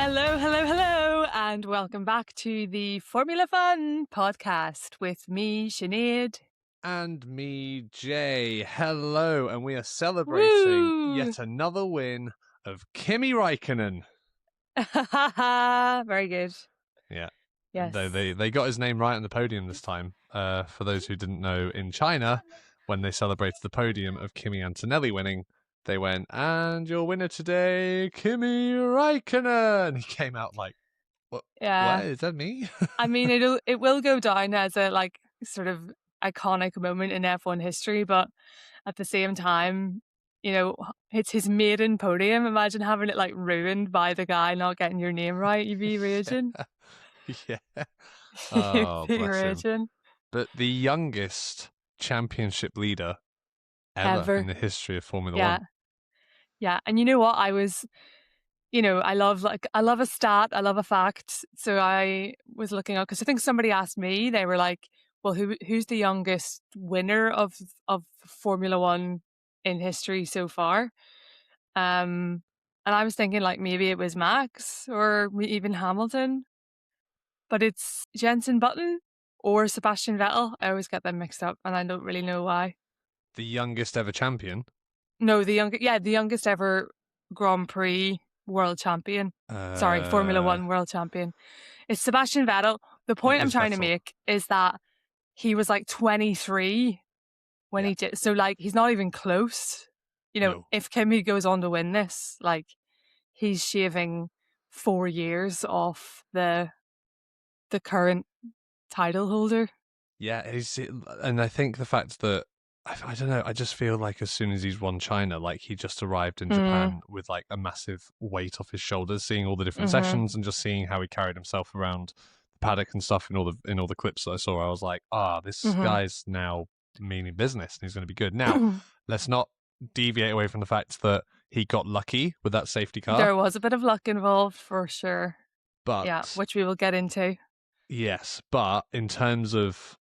Hello, hello, hello, and welcome back to the Formula Fun podcast with me, Sinéad. And me, Jay. Hello, and we are celebrating Woo! yet another win of Kimi Raikkonen. Very good. Yeah. Yes. They got his name right on the podium this time. For those who didn't know, in China, when they celebrated the podium of Kimi Antonelli winning, they went, "And your winner today, Kimi Raikkonen." He came out like, "What? Yeah. What? Is that me?" I mean, it will go down as a sort of iconic moment in F1 history, but at the same time, you know, it's his maiden podium. Imagine having it ruined by the guy not getting your name right. You'd be raging. Yeah. Oh, You'd be bless him. raging. But the youngest championship leader ever in the history of Formula One. Yeah. And you know what? I love a stat, I love a fact. So I was looking up because I think somebody asked me, they were like, well, who's the youngest winner of Formula One in history so far? And I was thinking maybe it was Max or even Hamilton, but it's Jenson Button or Sebastian Vettel. I always get them mixed up and I don't really know why. The youngest ever champion? No, the youngest ever Grand Prix world champion. Sorry, Formula One world champion. It's Sebastian Vettel. The point I'm trying to make is that he was 23 when he did. So he's not even close. No. If Kimi goes on to win this, he's shaving 4 years off the current title holder. Yeah, and I think the fact that I don't know, I just feel like as soon as he's won China, he just arrived in Japan with a massive weight off his shoulders, seeing all the different sessions and just seeing how he carried himself around the paddock and stuff in all the clips that I saw. I was like, this guy's now meaning business and he's going to be good. Now, let's not deviate away from the fact that he got lucky with that safety car. There was a bit of luck involved for sure. But yeah, which we will get into. Yes, but in terms of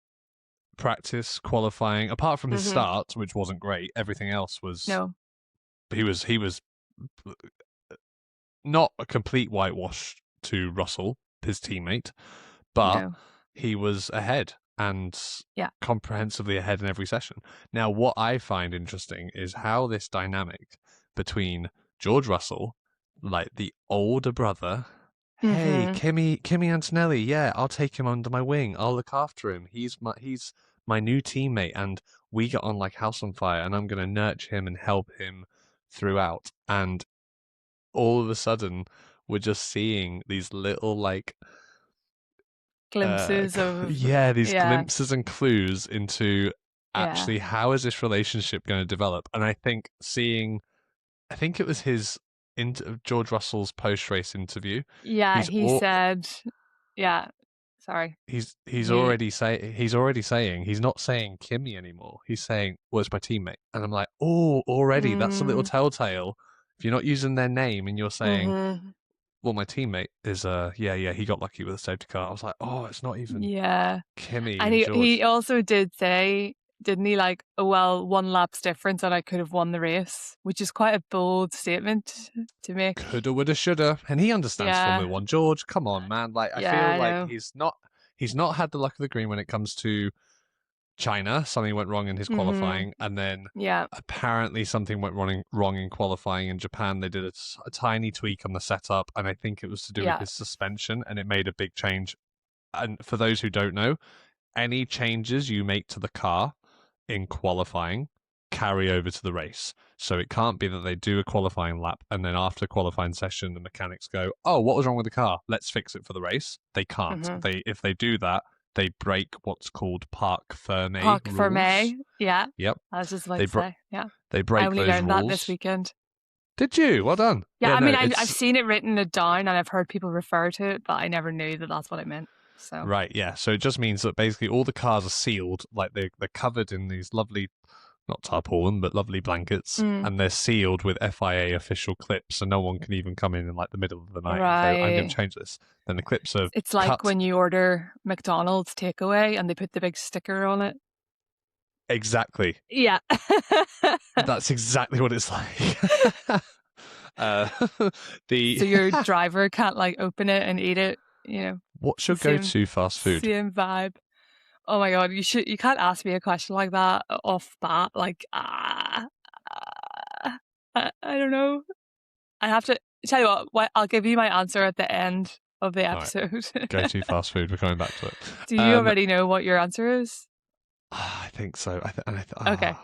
practice, qualifying, apart from his start, which wasn't great, everything else was... No. He was not a complete whitewash to Russell, his teammate, but he was ahead and comprehensively ahead in every session. Now, what I find interesting is how this dynamic between George Russell, the older brother... Hey, Kimi Antonelli, yeah, I'll take him under my wing. I'll look after him. He's my new teammate, and we get on like house on fire, and I'm going to nurture him and help him throughout. And all of a sudden, we're just seeing these little glimpses of glimpses and clues into actually how is this relationship going to develop. And I think it was George Russell's post-race interview. Yeah, he said, sorry. He's already saying he's not saying Kimi anymore. He's saying, "Well, it's my teammate," and I'm like, "Oh, already that's a little telltale." If you're not using their name and you're saying, "Well, my teamate is he got lucky with a safety car," I was like, "Oh, it's not even Kimi." And he also did say, didn't he, one lap's difference and I could have won the race, which is quite a bold statement to make. Coulda, woulda, shoulda. And he understands Formula One. George, come on, man. I feel like he's not had the luck of the green when it comes to China. Something went wrong in his qualifying, and then apparently something went wrong in qualifying in Japan. They did a tiny tweak on the setup, and I think it was to do with his suspension, and it made a big change. And for those who don't know, any changes you make to the car in qualifying carry over to the race. So it can't be that they do a qualifying lap and then after a qualifying session the mechanics go, "Oh, what was wrong with the car? Let's fix it for the race." They can't. If they do that, they break what's called parc fermé rules. Parc fermé, yeah. Yep. I was just about to say, yeah. They break those rules. I only learned that this weekend. Did you? Well done. Yeah, I mean, I've seen it written down and I've heard people refer to it, but I never knew that that's what it meant. So. Right, yeah. So it just means that basically all the cars are sealed, they're covered in these lovely, not tarpaulin, but lovely blankets, and they're sealed with FIA official clips, so no one can even come in the middle of the night and go, "I'm going to change this." Then the clips are It's like when you order McDonald's takeaway and they put the big sticker on it. Exactly. Yeah. That's exactly what it's like. So your driver can't like open it and eat it, you know. What's your go-to fast food? Same vibe. Oh my god, you can't ask me a question like that off bat. Like, I don't know. I have to tell you what. I'll give you my answer at the end of the episode. Right. Go-to fast food. We're coming back to it. Do you already know what your answer is? I think so. Okay.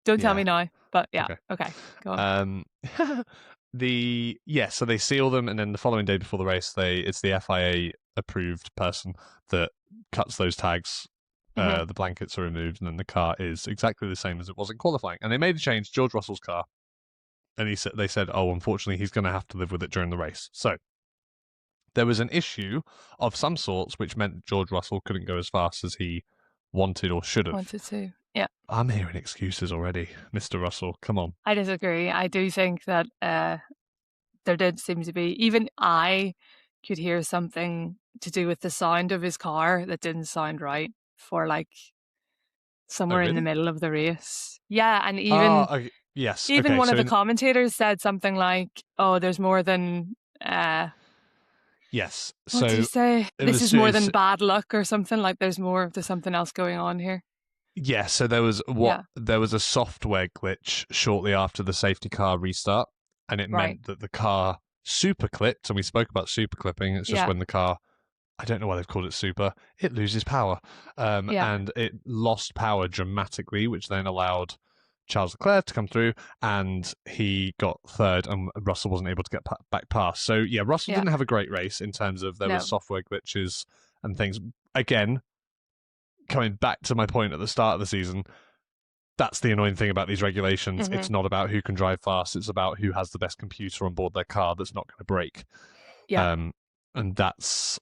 Don't tell me now. But yeah. Okay. Go on. So they seal them, and then the following day before the race, it's the FIA approved person that cuts those tags. The blankets are removed, and then the car is exactly the same as it was in qualifying. And they made a change. George Russell's car. And they said, oh, unfortunately, he's going to have to live with it during the race. So there was an issue of some sorts, which meant George Russell couldn't go as fast as he wanted or should have. Wanted to, yeah. I'm hearing excuses already, Mr. Russell. Come on. I disagree. I do think that there did seem to be, even I could hear something to do with the sound of his car that didn't sound right for like somewhere in the middle of the race. Yeah, and even... Yes. Even one of the commentators said something like, "Oh, there's more than." Yes. What did he say? This is more than bad luck, or something like. There's something else going on here. Yeah. So there was a software glitch shortly after the safety car restart, and it meant that the car super clipped, and we spoke about super clipping. It's just when the car, I don't know why they've called it super, it loses power, and it lost power dramatically, which then allowed Charles Leclerc to come through, and he got third, and Russell wasn't able to get back past. So yeah, Russell didn't have a great race in terms of there were software glitches and things. Again, coming back to my point at the start of the season, that's the annoying thing about these regulations. It's not about who can drive fast, it's about who has the best computer on board their car that's not going to break. And that's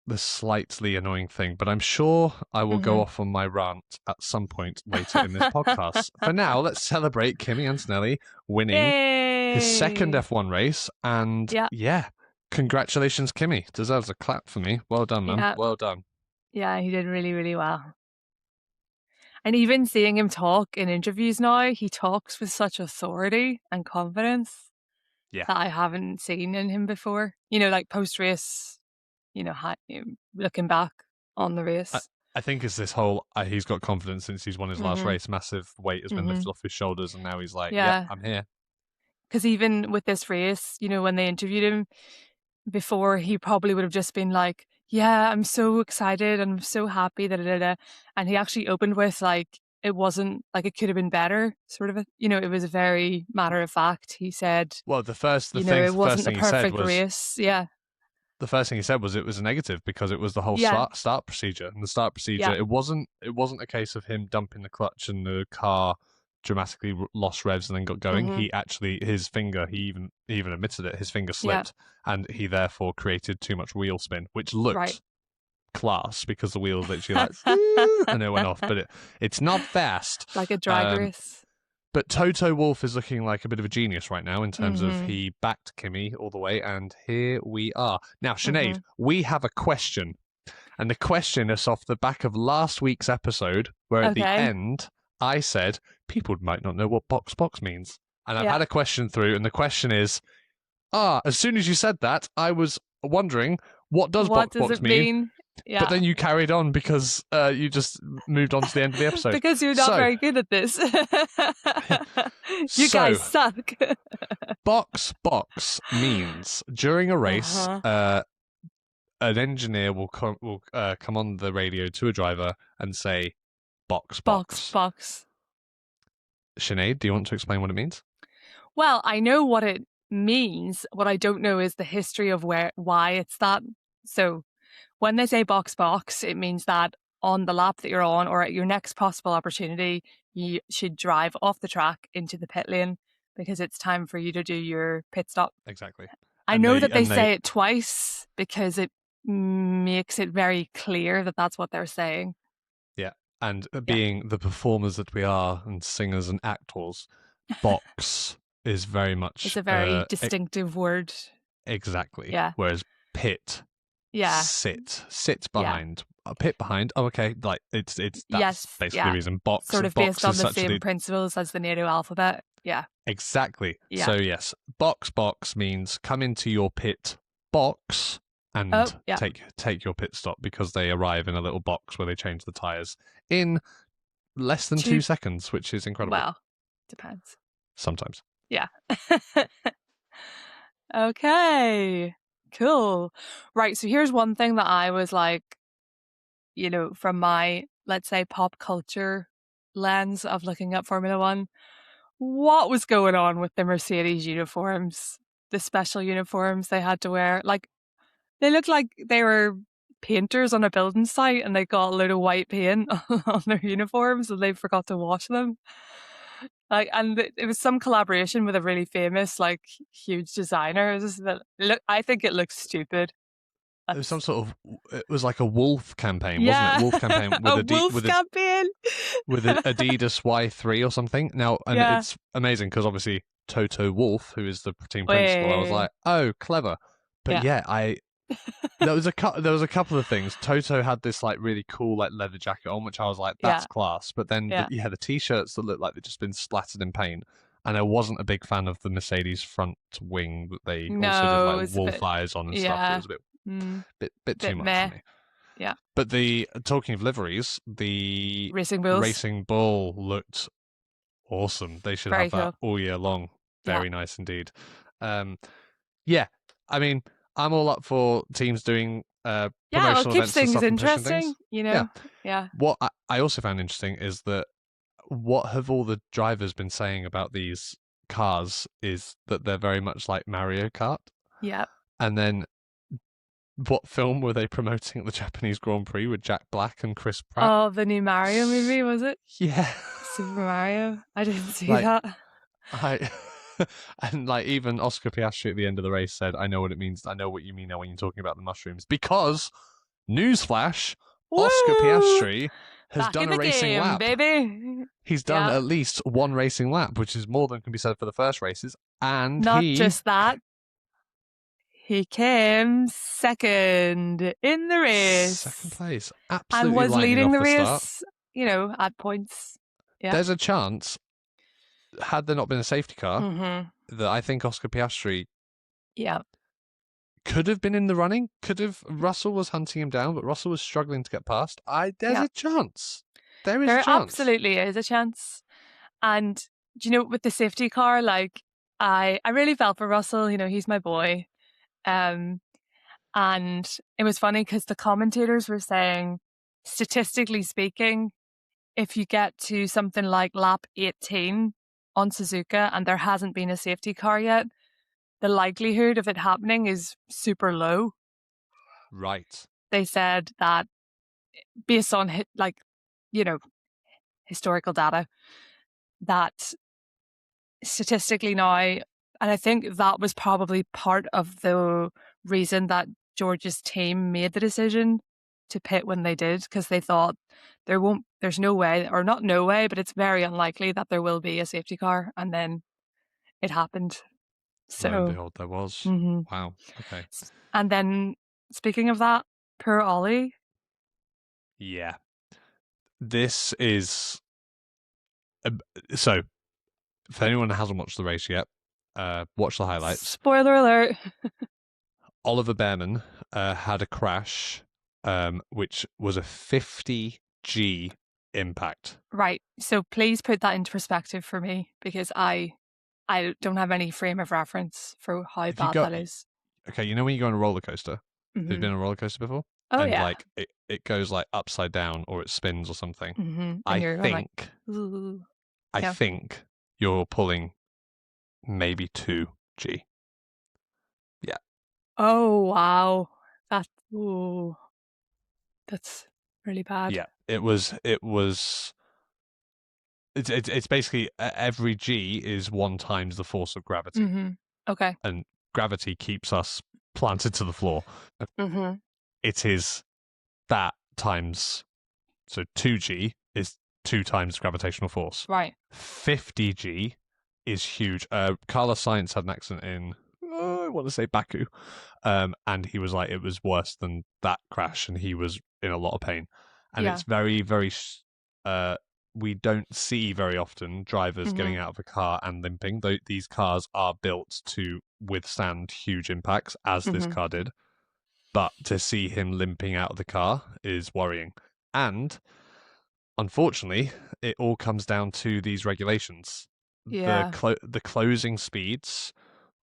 the slightly annoying thing, but I'm sure I will go off on my rant at some point later in this podcast. For now, let's celebrate Kimi Antonelli winning his second F1 race, and congratulations, Kimi. Deserves a clap for me. Well done, man. Well done. Yeah, he did really, really well. And even seeing him talk in interviews now, he talks with such authority and confidence that I haven't seen in him before. You know, like post-race, looking back on the race. I think it's this whole, he's got confidence since he's won his last race. Massive weight has been lifted off his shoulders, and now he's like, yeah, I'm here. Because even with this race, when they interviewed him before, he probably would have just been like, yeah, I'm so excited and I'm so happy, and he actually opened with like, it wasn't like it could have been better, sort of. It was a very matter of fact. He said, well, it wasn't a perfect race. Yeah. The first thing he said was it was a negative because it was the whole start procedure. And the start procedure, it wasn't a case of him dumping the clutch and the car dramatically lost revs and then got going. He actually, his finger, he even admitted it, his finger slipped, and he therefore created too much wheel spin, which looked class because the wheels literally like and it went off, but it's not fast. Like a drag race. But Toto Wolff is looking like a bit of a genius right now in terms of he backed Kimi all the way, and here we are. Now, Sinead, we have a question, and the question is off the back of last week's episode, where at the end I said people might not know what box means. And I've had a question through, and the question is, as soon as you said that, I was wondering, what does box mean? Yeah. But then you carried on because you just moved on to the end of the episode. Because you're not very good at this. You guys suck. Box means during a race, an engineer will come on the radio to a driver and say, box. Sinead, do you want to explain what it means? Well, I know what it means. What I don't know is the history of why it's that. So when they say box, it means that on the lap that you're on or at your next possible opportunity, you should drive off the track into the pit lane because it's time for you to do your pit stop. Exactly. I know that they say it twice because it makes it very clear that that's what they're saying. Yeah. And being the performers that we are and singers and actors, box is very much... It's a very distinctive word. Exactly. Yeah. Whereas pit... sit behind, pit behind. Oh, okay. Like that's basically the reason. Box sort of based on the same principles as the NATO alphabet. Yeah. Exactly. Yeah. So yes, box means come into your pit box and take your pit stop, because they arrive in a little box where they change the tires in less than 2 seconds, which is incredible. Well, depends. Sometimes. Yeah. Okay. Cool. Right. So here's one thing that I was like, from my, let's say, pop culture lens of looking at Formula One. What was going on with the Mercedes uniforms? The special uniforms they had to wear? Like, they looked like they were painters on a building site and they got a load of white paint on their uniforms and they forgot to wash them. Like, and it was some collaboration with a really famous, like, huge designer. I think it looks stupid. It was some sort of. It was like a wolf campaign, yeah. wasn't it? Wolf campaign with campaign with Adidas Y3 or something. Now, and it's amazing because obviously Toto Wolff, who is the team principal, I was like, oh, clever. But there was a couple of things. Toto had this like really cool like leather jacket on, which I was like, that's class. But then the t-shirts that looked like they'd just been splattered in paint. And I wasn't a big fan of the Mercedes front wing that they also did like wolf eyes on and stuff. It was a bit too much for me. Yeah. But talking of liveries, the Racing Bull looked awesome. They should have that all year long. Very nice indeed. Yeah, I mean, I'm all up for teams doing promotional events and stuff and pushing things. Yeah. What I also found interesting is that what have all the drivers been saying about these cars is that they're very much like Mario Kart. Yeah. And then what film were they promoting at the Japanese Grand Prix with Jack Black and Chris Pratt? Oh, the new Mario movie, was it? Yeah. Super Mario. I didn't see that. And like even Oscar Piastri at the end of the race said, I know what it means. I know what you mean now when you're talking about the mushrooms. Because, newsflash, Woo! Oscar Piastri has Back done a racing lap. Baby. He's done at least one racing lap, which is more than can be said for the first races. And not just that, he came second in the race. Second place. Absolutely. And was leading the race, start. At points. Yeah. There's a chance, had there not been a safety car, that I think Oscar Piastri could have been in the running. Russell was hunting him down, but Russell was struggling to get past. There's a chance. There a chance. There absolutely is a chance. And, with the safety car, like, I really felt for Russell. He's my boy. And it was funny because the commentators were saying, statistically speaking, if you get to something like lap 18 on Suzuka and there hasn't been a safety car yet, the likelihood of it happening is super low. Right. They said that based on historical data, that statistically now, and I think that was probably part of the reason that George's team made the decision to pit when they did, because they thought there's no way, or not no way, but it's very unlikely that there will be a safety car, and then it happened. So lo and behold, there was. Wow. Okay. And then, speaking of that, poor Ollie. Yeah. This is so. For anyone who hasn't watched the race yet, watch the highlights. Spoiler alert. Oliver Behrman had a crash, which was a 50G impact. Right. So please put that into perspective for me, because I don't have any frame of reference for how bad that is. Okay, when you go on a roller coaster, have you been on a roller coaster before? Oh, and yeah. like it goes like upside down or it spins or something. I think you're pulling maybe 2G. Yeah. Oh wow. That's really bad. Yeah. It was it's basically every G is 1 times the force of gravity. Okay. And gravity keeps us planted to the floor. It is that times, so 2G is 2 times gravitational force. Right. 50G is huge. Carlos Sainz had an accident in, I want to say Baku, and he was like, it was worse than that crash, and he was in a lot of pain. And it's very, very we don't see very often drivers getting out of a car and limping. These cars are built to withstand huge impacts, as this car did. But to see him limping out of the car is worrying. And unfortunately, it all comes down to these regulations. Yeah. The closing speeds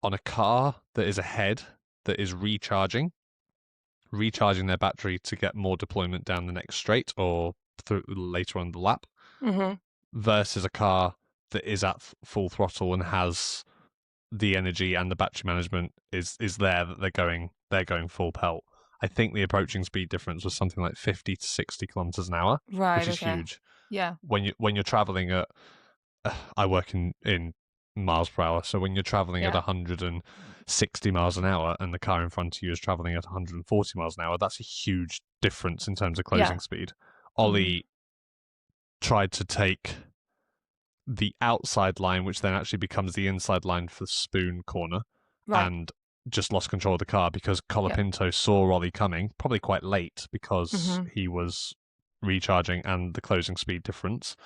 on a car that is ahead, that is recharging their battery to get more deployment down the next straight or later on the lap, versus a car that is at full throttle and has the energy and the battery management is there, that they're going full pelt. I think the approaching speed difference was something like 50 to 60 kilometers an hour, which is huge. Yeah. When you're traveling at, I work in miles per hour, so when you're traveling at 160 miles an hour and the car in front of you is traveling at 140 miles an hour, that's a huge difference in terms of closing speed. Ollie tried to take the outside line, which then actually becomes the inside line for Spoon corner, and just lost control of the car because Colapinto saw Ollie coming, probably quite late because he was recharging and the closing speed difference.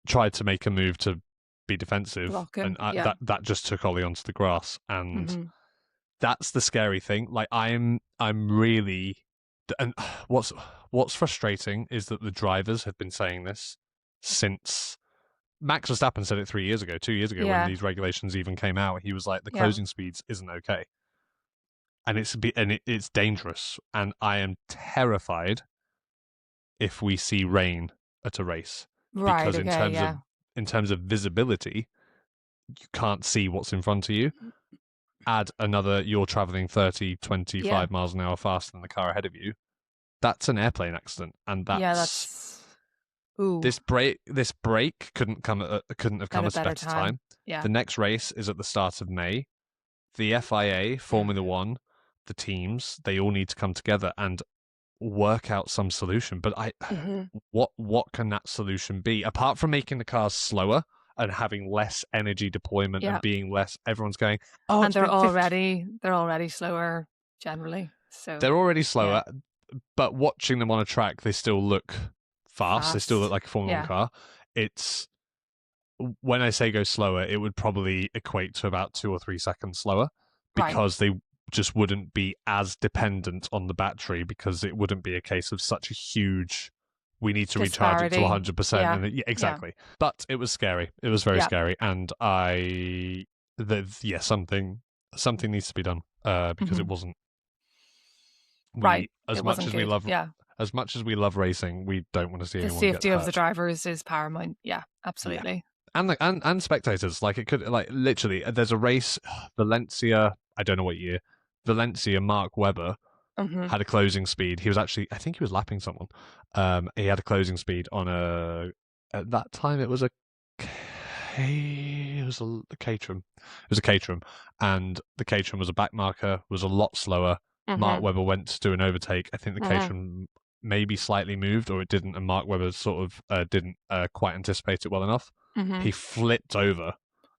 Tried to make a move to be defensive, and that just took Ollie onto the grass, and that's the scary thing. Like I'm really, and what's frustrating is that the drivers have been saying this since Max Verstappen said it 2 years ago, when these regulations even came out. He was like, the closing speeds isn't okay, and it's dangerous, and I am terrified if we see rain at a race, because in terms of visibility, you can't see what's in front of you. Add another, you're traveling 30, 25 miles an hour faster than the car ahead of you. That's an airplane accident, and this break couldn't have come at a better time. Yeah. The next race is at the start of May. The FIA, Formula One, the teams, they all need to come together and work out some solution. But what can that solution be, apart from making the cars slower and having less energy deployment and being less? Everyone's going, and they're already slower generally. So they're already slower, but watching them on a track, they still look fast. They still look like a Formula One car. It's, when I say go slower, it would probably equate to about 2 or 3 seconds slower, because they just wouldn't be as dependent on the battery, because it wouldn't be a case of such a huge, we need to recharge it to 100%. Yeah. Exactly. Yeah. But it was scary. It was very scary. And something needs to be done, because it wasn't. As much as we love racing, we don't want to see anyone get hurt. The safety of the drivers is paramount. Yeah, absolutely. Yeah. And spectators. Like, it could, like, literally, there's a race, Valencia, I don't know what year, Valencia, Mark Webber had a closing speed. He was actually, I think he was lapping someone. He had a closing speed on at that time it was a Caterham. It was a Caterham, and the Caterham was a back marker, was a lot slower. Mark Webber went to do an overtake. I think the Caterham maybe slightly moved, or it didn't, and Mark Webber sort of didn't quite anticipate it well enough. He flipped over.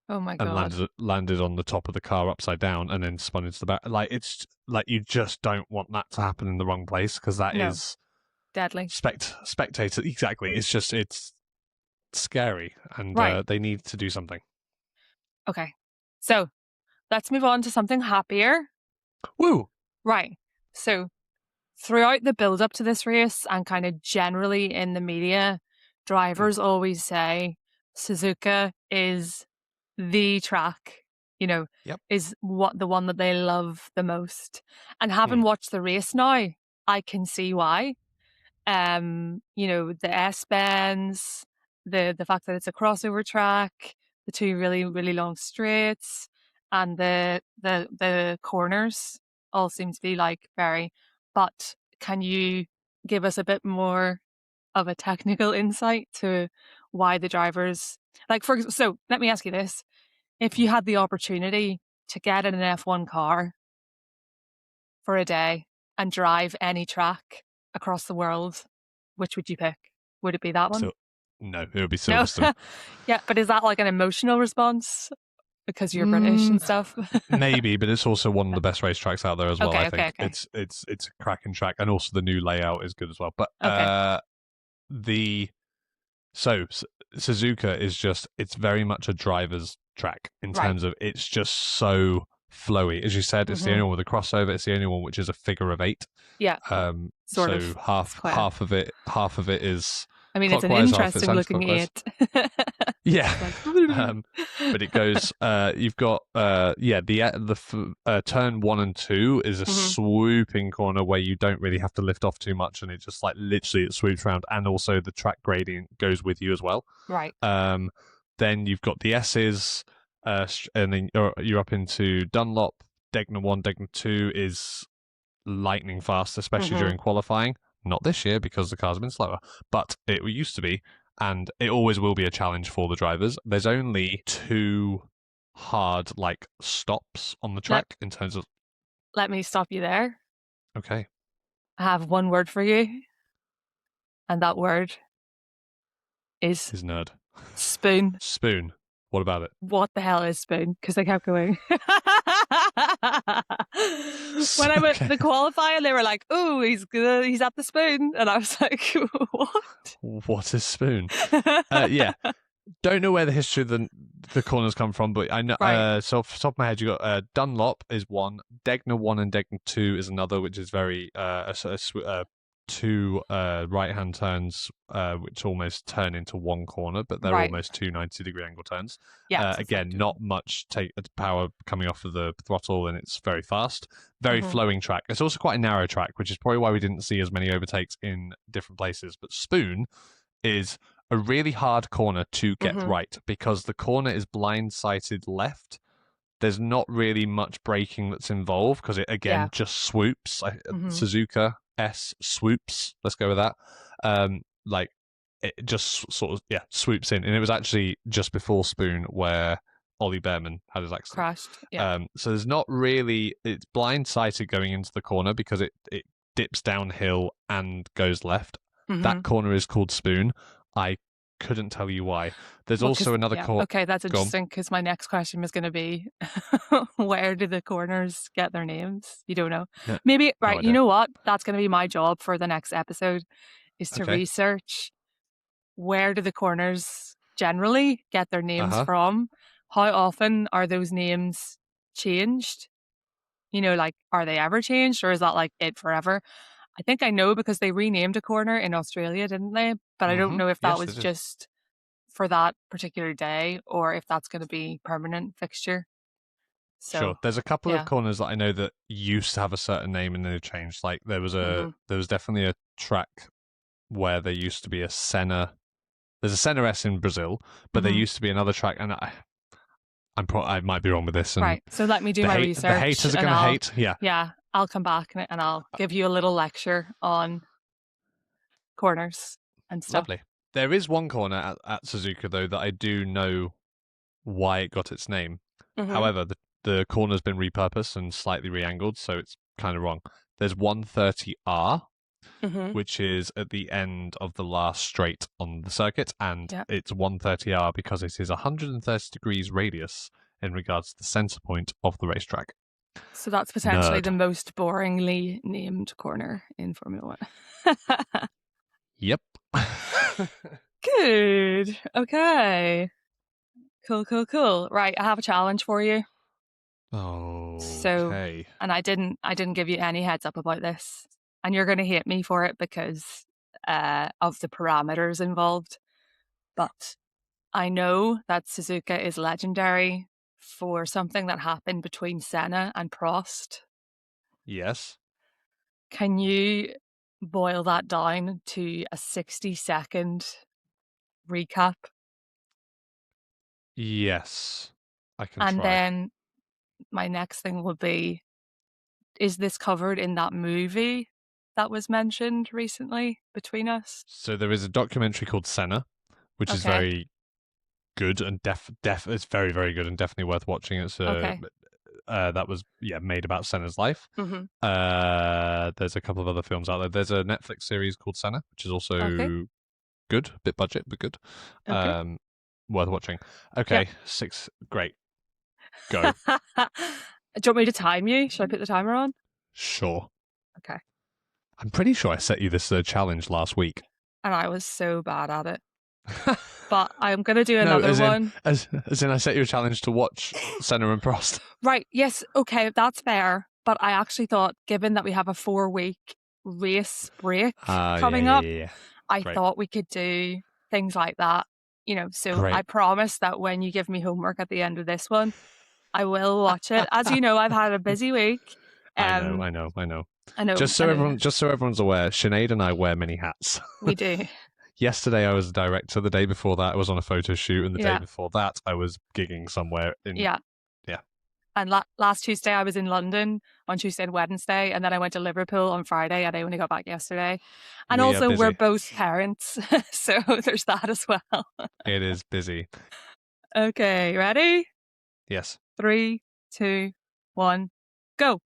Oh my God. And landed on the top of the car upside down, and then spun into the back. Like, it's like, you just don't want that to happen in the wrong place, because that is deadly. Spectator, exactly. It's scary, and they need to do something. Okay, so let's move on to something happier. Woo! Right. So throughout the build up to this race, and kind of generally in the media, drivers always say Suzuka is the track, is the one that they love the most. And having watched the race now, I can see why. The S-bends, the fact that it's a crossover track, the 2 really, really long straights, and the corners all seem to be like very. But can you give us a bit more of a technical insight to why the drivers, so let me ask you this. If you had the opportunity to get in an F1 car for a day and drive any track across the world, which would you pick? Would it be that one? So, no, it would be Silverstone. Yeah, but is that like an emotional response because you're British and stuff? Maybe, but it's also one of the best racetracks out there as well. I think it's a cracking track, and also the new layout is good as well. But the So Suzuka is it's very much a driver's track in terms of it's just so flowy. As you said, it's the only one with a crossover. It's the only one which is a figure of 8. Yeah. Sort so of half of it is I mean, it's an clockwise, half of it's interesting looking anti-clockwise. 8. Yeah. But it goes you've got the turn 1 and 2 is a swooping corner where you don't really have to lift off too much, and it just like literally it swoops around, and also the track gradient goes with you as well. Right. Then you've got the S's, and then you're up into Dunlop. Degner 1, Degner 2 is lightning fast, especially during qualifying. Not this year because the cars have been slower, but it used to be, and it always will be a challenge for the drivers. There's only 2 hard stops on the track in terms of. Let me stop you there. Okay. I have one word for you, and that word is nerd. Spoon. Spoon. What about it? What the hell is Spoon? Because they kept going. When I went to the qualifier, they were like, "Oh, he's good. He's at the Spoon," and I was like, "What? What is Spoon?" Yeah, don't know where the history of the corners come from, but I know. Right. So off the top of my head, you got Dunlop is one, Degner 1 and Degner 2 is another, which is very 2 right-hand turns, which almost turn into one corner, but they're almost 2 90-degree angle turns. Yeah. Again, not much power coming off of the throttle, and it's very fast. Very flowing track. It's also quite a narrow track, which is probably why we didn't see as many overtakes in different places. But Spoon is a really hard corner to get right, because the corner is blind-sighted left. There's not really much braking that's involved, because it, again, just swoops. Suzuka S swoops. Let's go with that. It just sort of swoops in, and it was actually just before Spoon where Ollie Behrman had his accident. Crashed. Yeah. So there's not really. It's blind-sighted going into the corner because it dips downhill and goes left. That corner is called Spoon. I couldn't tell you why. There's also another corner. Okay, that's interesting, because my next question was going to be, where do the corners get their names? You don't know. No, Maybe, right, no you know what? That's going to be my job for the next episode, is to research where do the corners generally get their names from? How often are those names changed? You know, like, are they ever changed, or is that like it forever? I think I know, because they renamed a corner in Australia, didn't they? But I don't know if that was just for that particular day, or if that's going to be permanent fixture. So, sure. There's a couple of corners that I know that used to have a certain name and then they changed. Like there was definitely a track where there used to be a Senna. There's a Senna S in Brazil, but there used to be another track, and I might be wrong with this. And right. So let me do my research. The haters are going to hate. Yeah. Yeah. I'll come back and I'll give you a little lecture on corners and stuff. Lovely. There is one corner at Suzuka, though, that I do know why it got its name. However, the corner's been repurposed and slightly re-angled, so it's kind of wrong. There's 130R, which is at the end of the last straight on the circuit, and it's 130R because it is 130 degrees radius in regards to the center point of the racetrack. So that's potentially the most boringly named corner in Formula 1. Yep. Good. Okay. Cool. Right, I have a challenge for you. Oh. So, and I didn't give you any heads up about this, and you're going to hate me for it because of the parameters involved. But I know that Suzuka is legendary for something that happened between Senna and Prost. Yes. Can you boil that down to a 60-second recap? Yes, I can and try. Then my next thing will be, is this covered in that movie that was mentioned recently between us? So there is a documentary called Senna, which is very good and it's very, very good and definitely worth watching. It's that was made about Senna's life. There's a couple of other films out there. There's a Netflix series called Senna, which is also good, bit budget but good. Worth watching. Okay, 6, great. Go. Do you want me to time you? Should I put the timer on? Sure. Okay. I'm pretty sure I set you this challenge last week. And I was so bad at it. But I'm going to do another one. As in, I set you a challenge to watch Senna and Prost. Right. Yes. Okay. That's fair. But I actually thought, given that we have a 4-week race break coming up, I thought we could do things like that. So I promise that when you give me homework at the end of this one, I will watch it. As you know, I've had a busy week. I know. Just so everyone's aware, Sinead and I wear many hats. We do. Yesterday I was a director. The day before that I was on a photo shoot, and the day before that I was gigging somewhere in Yeah. And last Tuesday I was in London on Tuesday and Wednesday, and then I went to Liverpool on Friday, and I only got back yesterday. And we're both parents, so there's that as well. It is busy. Okay, ready? Yes. 3, 2, 1, go.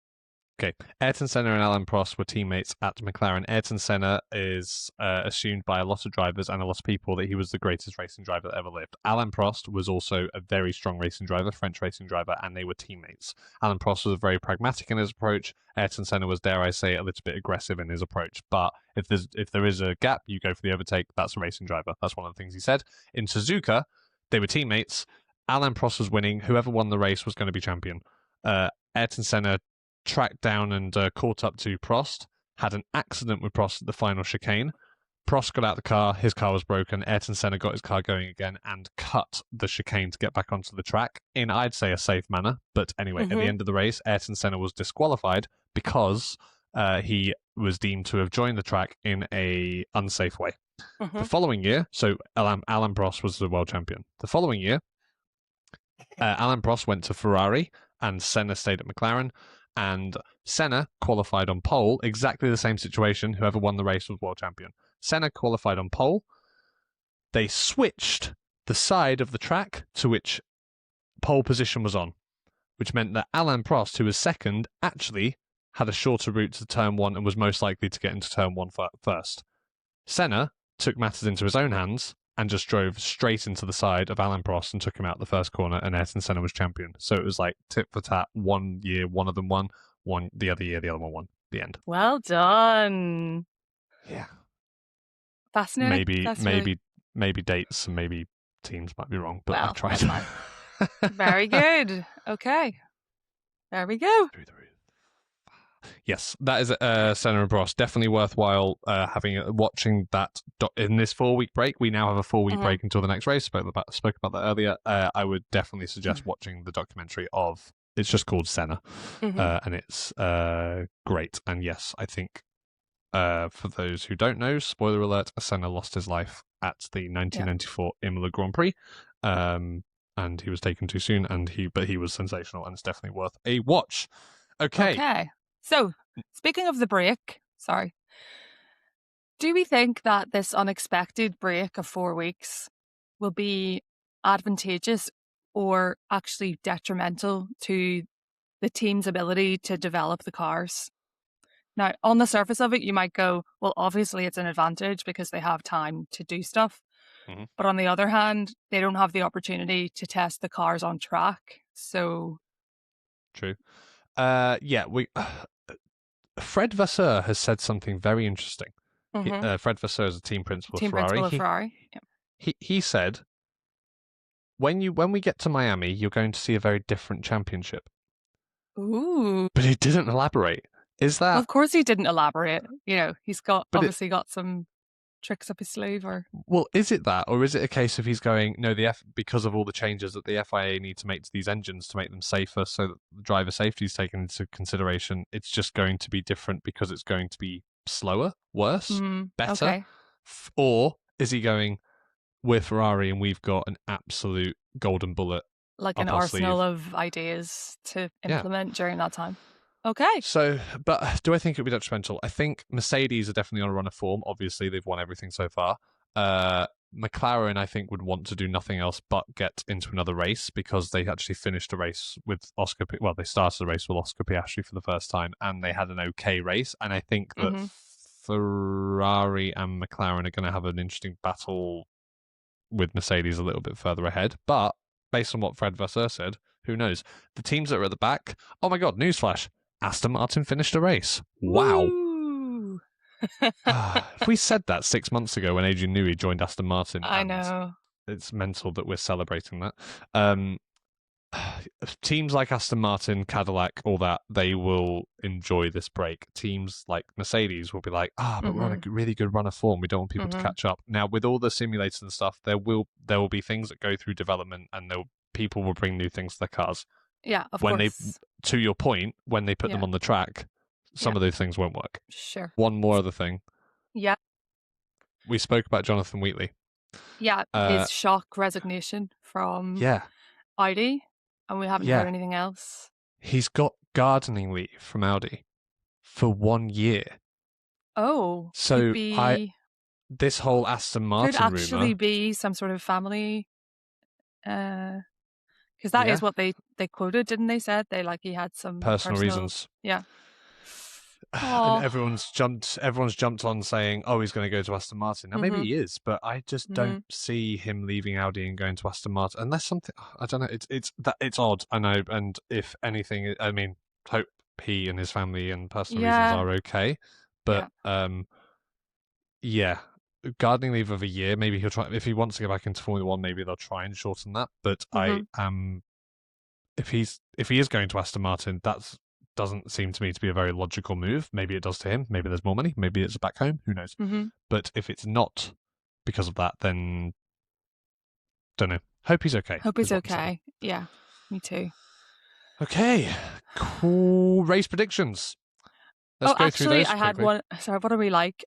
Okay, Ayrton Senna and Alain Prost were teammates at McLaren. Ayrton Senna is assumed by a lot of drivers and a lot of people that he was the greatest racing driver that ever lived. Alain Prost was also a very strong racing driver, French racing driver, and they were teammates. Alain Prost was very pragmatic in his approach. Ayrton Senna was, dare I say, a little bit aggressive in his approach. But if there is a gap, you go for the overtake. That's a racing driver. That's one of the things he said. In Suzuka, they were teammates. Alain Prost was winning. Whoever won the race was going to be champion. Ayrton Senna tracked down and caught up to Prost, had an accident with Prost at the final chicane. Prost got out the car, his car was broken. Ayrton Senna got his car going again and cut the chicane to get back onto the track in, I'd say, a safe manner. But anyway, at the end of the race, Ayrton Senna was disqualified because he was deemed to have joined the track in a unsafe way. The following year, so Alain Prost was the world champion. The following year, Alain Prost went to Ferrari and Senna stayed at McLaren. And Senna qualified on pole, exactly the same situation. Whoever won the race was world champion. Senna qualified on pole. They switched the side of the track to which pole position was on, which meant that Alain Prost, who was second, actually had a shorter route to turn one and was most likely to get into turn one first. Senna took matters into his own hands and just drove straight into the side of Alain Prost and took him out the first corner, and Ayrton Senna was champion. So it was like tit for tat. 1 year, one of them won. The other year, the other one won. The end. Well done. Yeah. Fascinating. Maybe dates and maybe teams might be wrong, but I've tried. Very good. Okay. There we go. Yes, that is Senna and Prost. Definitely worthwhile watching that in this 4-week break. We now have a 4-week break until the next race. Spoke about that earlier. I would definitely suggest watching the documentary of. It's just called Senna, and it's great. And yes, I think for those who don't know, spoiler alert: Senna lost his life at the 1994 Imola Grand Prix. And he was taken too soon, but he was sensational, and it's definitely worth a watch. Okay. So, speaking of the break, do we think that this unexpected break of 4 weeks will be advantageous or actually detrimental to the team's ability to develop the cars? Now, on the surface of it, you might go, well, obviously it's an advantage because they have time to do stuff. But on the other hand, they don't have the opportunity to test the cars on track. So, true. Fred Vasseur has said something very interesting. Fred Vasseur is a team principal at Ferrari. He said, when we get to Miami, you're going to see a very different championship. Ooh. But he didn't elaborate. Is that... Well, of course he didn't elaborate. He's obviously got some tricks up his sleeve, or... Well, is it that, or is it a case of he's going, no, because of all the changes that the FIA need to make to these engines to make them safer so that the driver safety is taken into consideration, it's just going to be different because it's going to be slower, worse, better? Okay. Or is he going, we're Ferrari and we've got an absolute golden bullet, like an arsenal of ideas to implement during that time? Okay. So, but do I think it would be detrimental? I think Mercedes are definitely on a run of form. Obviously, they've won everything so far. McLaren, I think, would want to do nothing else but get into another race because they actually finished a race with Oscar. Well, they started a race with Oscar Piastri for the first time, and they had an okay race. And I think that Ferrari and McLaren are going to have an interesting battle with Mercedes a little bit further ahead. But based on what Fred Vasseur said, who knows? The teams that are at the back. Oh my God! Newsflash. Aston Martin finished a race. Wow. Woo! If we said that 6 months ago when Adrian Newey joined Aston Martin, I know. It's mental that we're celebrating that. Teams like Aston Martin, Cadillac, all that, they will enjoy this break. Teams like Mercedes will be like, but we're on a really good run of form. We don't want people to catch up. Now, with all the simulators and stuff, there will be things that go through development, and people will bring new things to their cars. Yeah, of course. To your point, when they put them on the track, some of those things won't work. Sure. One more other thing. Yeah. We spoke about Jonathan Wheatley. Yeah, his shock resignation from Audi, and we haven't heard anything else. He's got gardening leave from Audi for 1 year. Oh, so this whole Aston Martin could actually be some sort of family, because that is what they quoted, didn't they? Said he had some personal reasons. Yeah. And everyone's jumped on saying, "Oh, he's going to go to Aston Martin." Now, maybe he is, but I just don't see him leaving Audi and going to Aston Martin unless something. I don't know. It's odd. I know, and if anything, I mean, hope he and his family and personal reasons are okay. But gardening leave of a year. Maybe he'll try if he wants to go back into Formula One. Maybe they'll try and shorten that. But if he is going to Aston Martin, doesn't seem to me to be a very logical move. Maybe it does to him. Maybe there's more money. Maybe it's back home. Who knows? But if it's not because of that, then don't know. Hope he's okay. Hope he's okay. Yeah, me too. Okay, cool. Race predictions. Let's go through those I had one. Sorry, what are we like?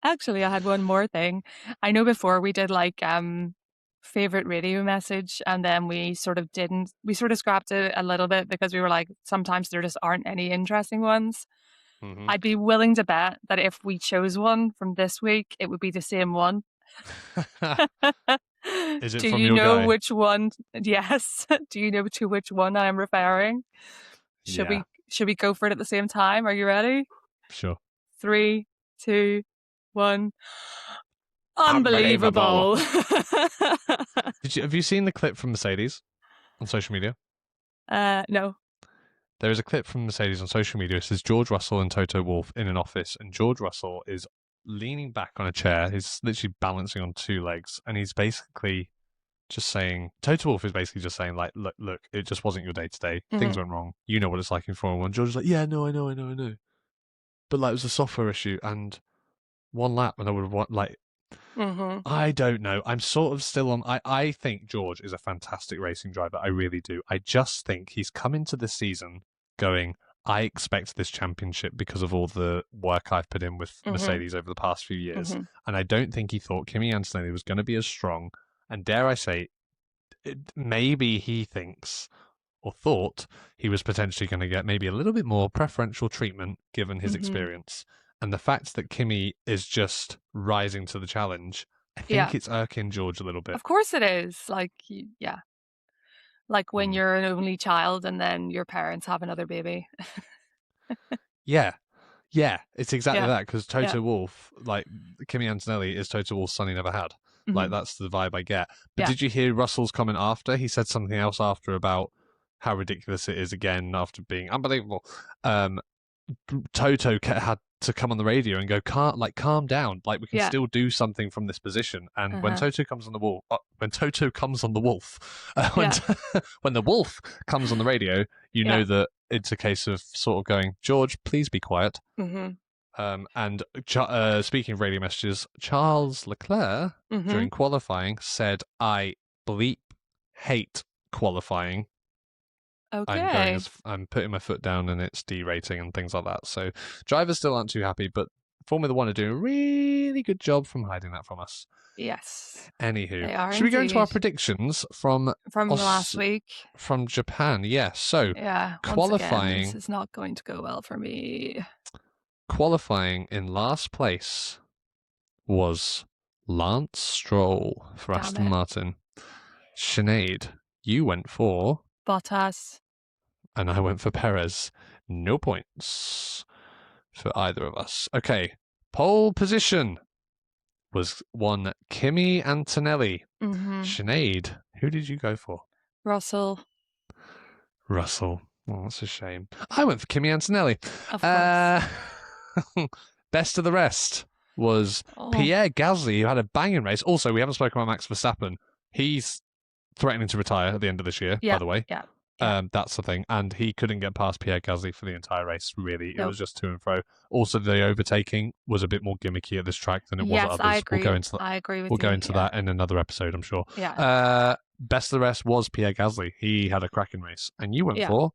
Actually, I had one more thing. I know before we did favorite radio message, and then we sort of scrapped it a little bit because we were like, sometimes there just aren't any interesting ones. I'd be willing to bet that if we chose one from this week, it would be the same one. Is it Do from you your know guy? which one? Yes. Do you know to which one I am referring? Should we go for it at the same time? Are you ready? Sure. 3, 2, 1. Unbelievable. Have you seen the clip from Mercedes on social media? No. There is a clip from Mercedes on social media. It says George Russell and Toto Wolff in an office, and George Russell is leaning back on a chair. He's literally balancing on 2 legs, and he's basically just saying, Toto Wolff is basically just saying, like, look, it just wasn't your day today. Things went wrong. You know what it's like in Formula 1. George is like, yeah, no, I know. But it was a software issue, and 1 lap, and I would want, I don't know. I'm sort of still on. I think George is a fantastic racing driver. I really do. I just think he's come into this season going, I expect this championship because of all the work I've put in with Mercedes over the past few years. And I don't think he thought Kimi Antonelli was going to be as strong. And dare I say, maybe he thinks or thought he was potentially going to get maybe a little bit more preferential treatment given his experience. And the fact that Kimi is just rising to the challenge, I think it's irking George a little bit. Of course it is. Like when you're an only child and then your parents have another baby. Yeah, it's exactly that, because Toto Wolff, like Kimi Antonelli, is Toto Wolff's son he never had. Like, that's the vibe I get. But did you hear Russell's comment after? He said something else after about how ridiculous it is again after being unbelievable. Toto had to come on the radio and go, calm down. Like, we can still do something from this position. And when Toto comes on the wolf, when the wolf comes on the radio, you know that it's a case of sort of going, George, please be quiet. And speaking of radio messages, Charles Leclerc during qualifying said, I hate qualifying. Okay. I'm putting my foot down and it's derating and things like that. So drivers still aren't too happy, but Formula One are doing a really good job from hiding that from us. Yes. Anywho, should we go into our predictions from last week? From Japan, yes. So qualifying, again, this is not going to go well for me. Qualifying in last place was Lance Stroll for Aston Martin. Sinead, you went for Bottas. And I went for Perez. No points for either of us. Okay, pole position was one Kimi Antonelli. Sinead, who did you go for? Russell. Oh, that's a shame. I went for Kimi Antonelli. Of course. Best of the rest was Pierre Gasly, who had a banging race. Also, we haven't spoken about Max Verstappen. He's threatening to retire at the end of this year, by the way. Yeah. That's the thing. And he couldn't get past Pierre Gasly for the entire race, really. It was just to and fro. Also, the overtaking was a bit more gimmicky at this track than it was at others. I agree. We'll go into that. I agree with We'll go into that in another episode, I'm sure. Yeah. Best of the rest was Pierre Gasly. He had a cracking race. And you went for?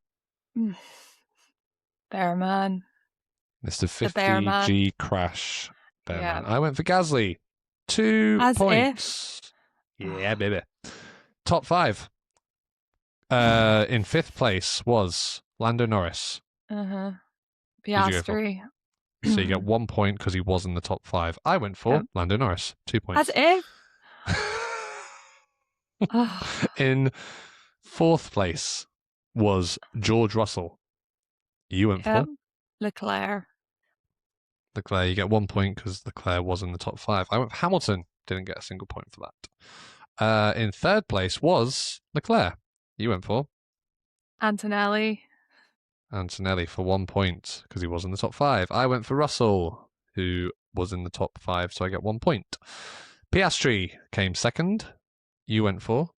Bearman. Mr. 50G Crash. Bearman. I went for Gasly. 2 points. Yeah, baby. Top 5. In 5th place was Lando Norris. Piastri. So you get 1 point because he was in the top 5. I went for Lando Norris. 2 points. As if. In 4th place was George Russell. You went for? Leclerc. You get 1 point because Leclerc was in the top 5. I went for Hamilton. Didn't get a single point for that. In 3rd place was Leclerc. You went for? Antonelli for 1 point because he was in the top 5. I went for Russell, who was in the top 5, so I get 1 point. Piastri came 2nd. You went for?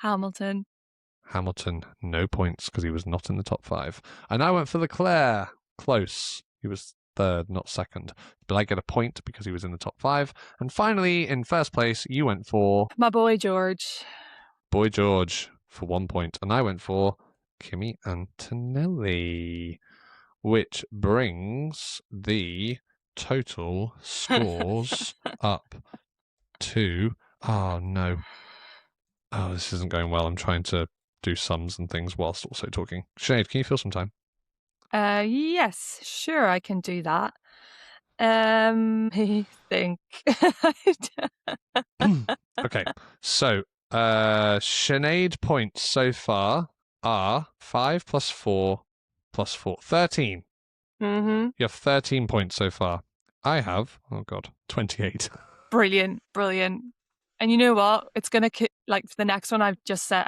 Hamilton, no points because he was not in the top 5. And I went for Leclerc. Close. He was 3rd, not 2nd. But I get a point because he was in the top 5. And finally, in 1st place, you went for? My boy George. For 1 point. And I went for Kimi Antonelli, which brings the total scores up to... Oh, no. Oh, this isn't going well. I'm trying to do sums and things whilst also talking. Sinead, can you fill some time? Yes, sure, I can do that. I think. Okay, so Sinead points so far are 5 plus 4 plus 4. 13. Mm-hmm. You have 13 points so far. I have, 28. Brilliant. And you know what? It's going to, like, the next one I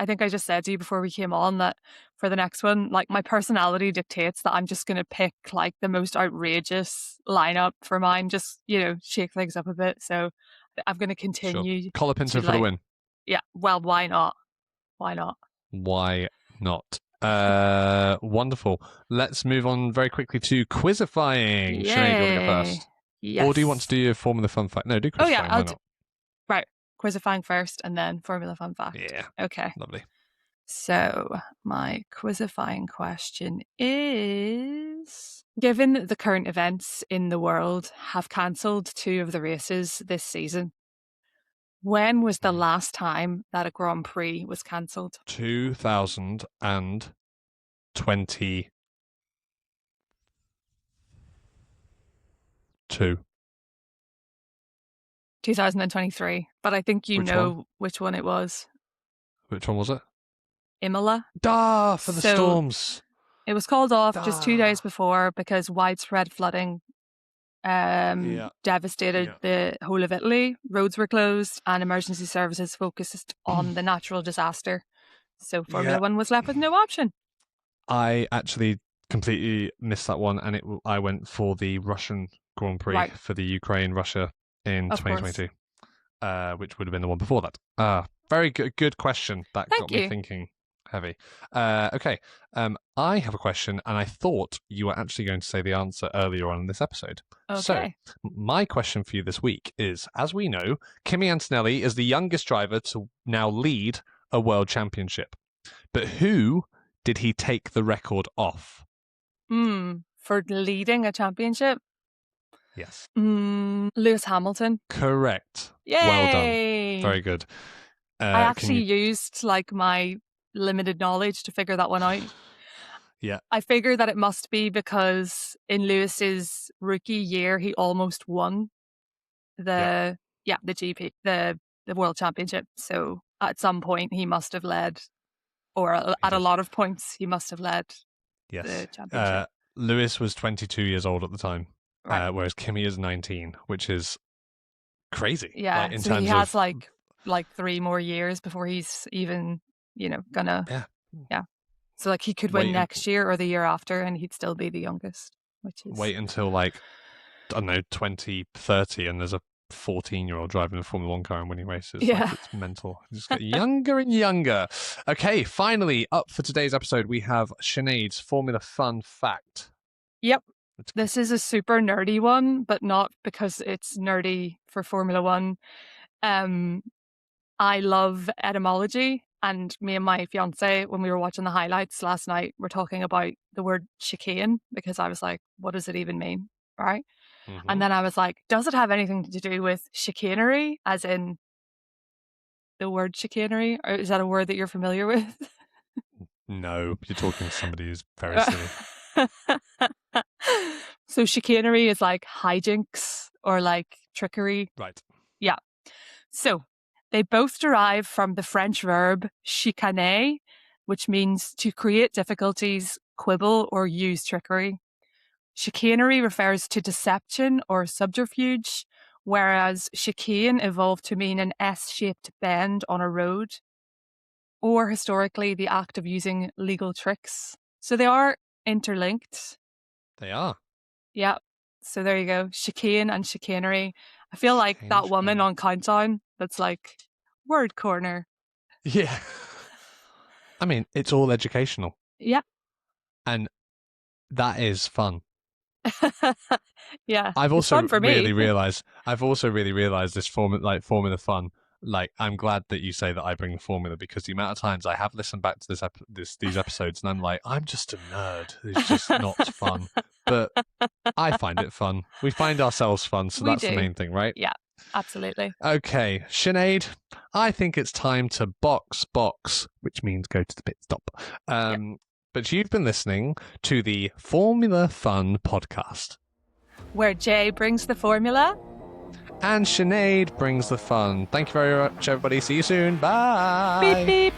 think I just said to you before we came on that for the next one, like, my personality dictates that I'm just going to pick, like, the most outrageous lineup for mine, just, shake things up a bit. So I'm going to continue. Sure. Colapinto for the win. Yeah. Well, why not? Why not? Wonderful. Let's move on very quickly to quizifying. Sinead, do you want to go first? Yes. Or do you want to do your Formula Fun Fact? No, do quizifying. Why not? Right. Quizifying first and then Formula Fun Fact. Yeah. Okay. Lovely. So my quizifying question is, given the current events in the world have cancelled 2 of the races this season, when was the last time that a Grand Prix was cancelled? 2022. 2023, but I think which one it was. Which one was it? Imola. For the storms. It was called off just 2 days before because widespread flooding devastated the whole of Italy. Roads were closed and emergency services focused on the natural disaster. So Formula One was left with no option. I actually completely missed that one, and I went for the Russian Grand Prix for the Ukraine-Russia in 2022, which would have been the one before that. Very good question. That got me thinking heavy. Okay, I have a question, and I thought you were actually going to say the answer earlier on in this episode. Okay. So, my question for you this week is, as we know, Kimi Antonelli is the youngest driver to now lead a world championship. But who did he take the record off? For leading a championship? Yes. Lewis Hamilton. Correct. Yay! Well done. Very good. I actually used my limited knowledge to figure that one out. Yeah. I figured that it must be because in Lewis's rookie year he almost won the GP, the world championship. So at some point he must have led, or at a lot of points he must have led the championship. Lewis was 22 years old at the time, whereas Kimi is 19, which is crazy. Yeah, so he has like 3 more years before he's even, gonna... Yeah. So he could win next year or the year after and he'd still be the youngest, which is... Wait until I don't know, 20, 30, and there's a 14-year-old driving a Formula 1 car and winning races. Yeah. Like, it's mental. You just get younger and younger. Okay, finally, up for today's episode, we have Sinead's Formula Fun Fact. Yep. This is a super nerdy one, but not because it's nerdy for Formula 1. I love etymology, and me and my fiance, when we were watching the highlights last night, were talking about the word chicane, because I was like, what does it even mean? Right? Mm-hmm. And then I was like, does it have anything to do with chicanery, as in the word chicanery? Or is that a word that you're familiar with? No, you're talking to somebody who's very silly. So chicanery is like hijinks or like trickery. Right. Yeah. So they both derive from the French verb chicaner, which means to create difficulties, quibble, or use trickery. Chicanery refers to deception or subterfuge, whereas chicane evolved to mean an S-shaped bend on a road, or historically the act of using legal tricks. So they are interlinked. They are. Yeah. So there you go. Chicane and chicanery. I feel like that woman on Countdown that's like, word corner. Yeah. I mean, it's all educational. Yeah. And that is fun. Yeah. I've also really realized this Formula Fun. Like, I'm glad that you say that I bring the formula, because the amount of times I have listened back to these episodes and I'm like, I'm just a nerd. It's just not fun. But I find it fun. We find ourselves fun, so that's the main thing, right? Yeah, absolutely. Okay, Sinead, I think it's time to box, which means go to the pit stop. But you've been listening to the Formula Fun podcast, where Jay brings the formula and Sinead brings the fun. Thank you very much, everybody. See you soon. Bye. Beep, beep.